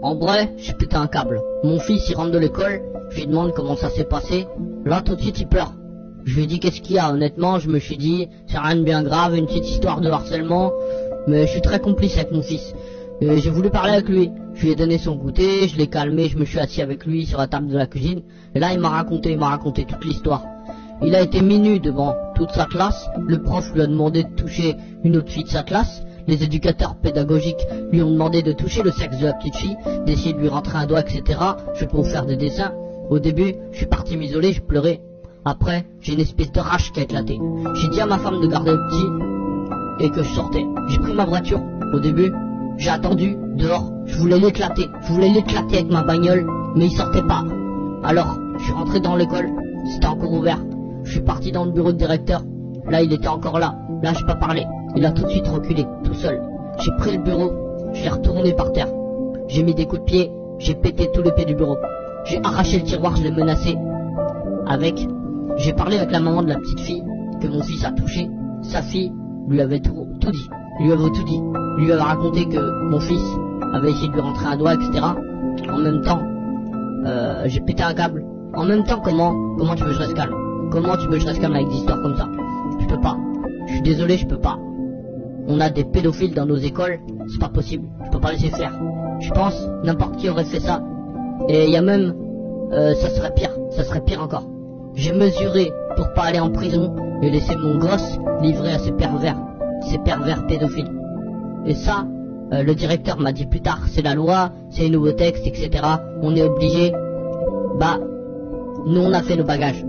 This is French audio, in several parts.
En vrai, j'ai pété un câble. Mon fils, il rentre de l'école, je lui demande comment ça s'est passé. Là, tout de suite, il pleure. Je lui ai dit qu'est-ce qu'il y a. Honnêtement, je me suis dit, c'est rien de bien grave, une petite histoire de harcèlement. Mais je suis très complice avec mon fils. J'ai voulu parler avec lui. Je lui ai donné son goûter, je l'ai calmé, je me suis assis avec lui sur la table de la cuisine. Et là, il m'a raconté toute l'histoire. Il a été mis nu devant toute sa classe. Le prof lui a demandé de toucher une autre fille de sa classe. Les éducateurs pédagogiques lui ont demandé de toucher le sexe de la petite fille, d'essayer de lui rentrer un doigt, etc. Je peux vous faire des dessins. Au début, je suis parti m'isoler, je pleurais. Après, j'ai une espèce de rage qui a éclaté. J'ai dit à ma femme de garder le petit et que je sortais. J'ai pris ma voiture. Au début, j'ai attendu dehors. Je voulais l'éclater. Je voulais l'éclater avec ma bagnole, mais il sortait pas. Alors, je suis rentré dans l'école. C'était encore ouvert. Je suis parti dans le bureau de directeur. Là, il était encore là. Là, j'ai pas parlé. Il a tout de suite reculé, tout seul. J'ai pris le bureau. Je l'ai retourné par terre. J'ai mis des coups de pied. J'ai pété tout le pied du bureau. J'ai arraché le tiroir, je l'ai menacé. J'ai parlé avec la maman de la petite fille que mon fils a touchée. Sa fille lui avait tout dit. Lui avait raconté que mon fils avait essayé de lui rentrer un doigt, etc. En même temps, j'ai pété un câble. En même temps, comment tu veux que je reste calme? Comment tu veux que je reste calme avec des histoires comme ça? Je peux pas. Je suis désolé, je peux pas. On a des pédophiles dans nos écoles, c'est pas possible. Je peux pas laisser faire. Je pense n'importe qui aurait fait ça. Et il y a même, ça serait pire encore. J'ai mesuré pour pas aller en prison et laisser mon gosse livré à ces pervers pédophiles. Et ça, le directeur m'a dit plus tard, c'est la loi, c'est les nouveaux textes, etc. On est obligé. Nous on a fait nos bagages.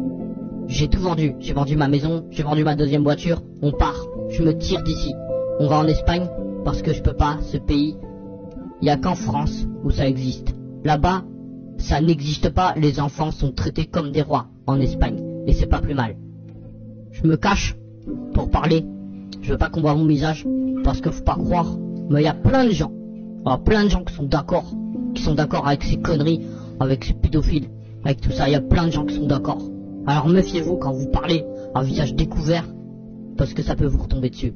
J'ai tout vendu. J'ai vendu ma maison, j'ai vendu ma deuxième voiture. On part. Je me tire d'ici. On va en Espagne parce que je peux pas. Ce pays, il y a qu'en France où ça existe. Là-bas, ça n'existe pas. Les enfants sont traités comme des rois en Espagne et c'est pas plus mal. Je me cache pour parler. Je veux pas qu'on voit mon visage parce que faut pas croire. Mais il y a plein de gens. Qui sont d'accord avec ces conneries, avec ces pédophiles, avec tout ça. Il y a plein de gens qui sont d'accord. Alors méfiez-vous quand vous parlez à visage découvert, parce que ça peut vous retomber dessus.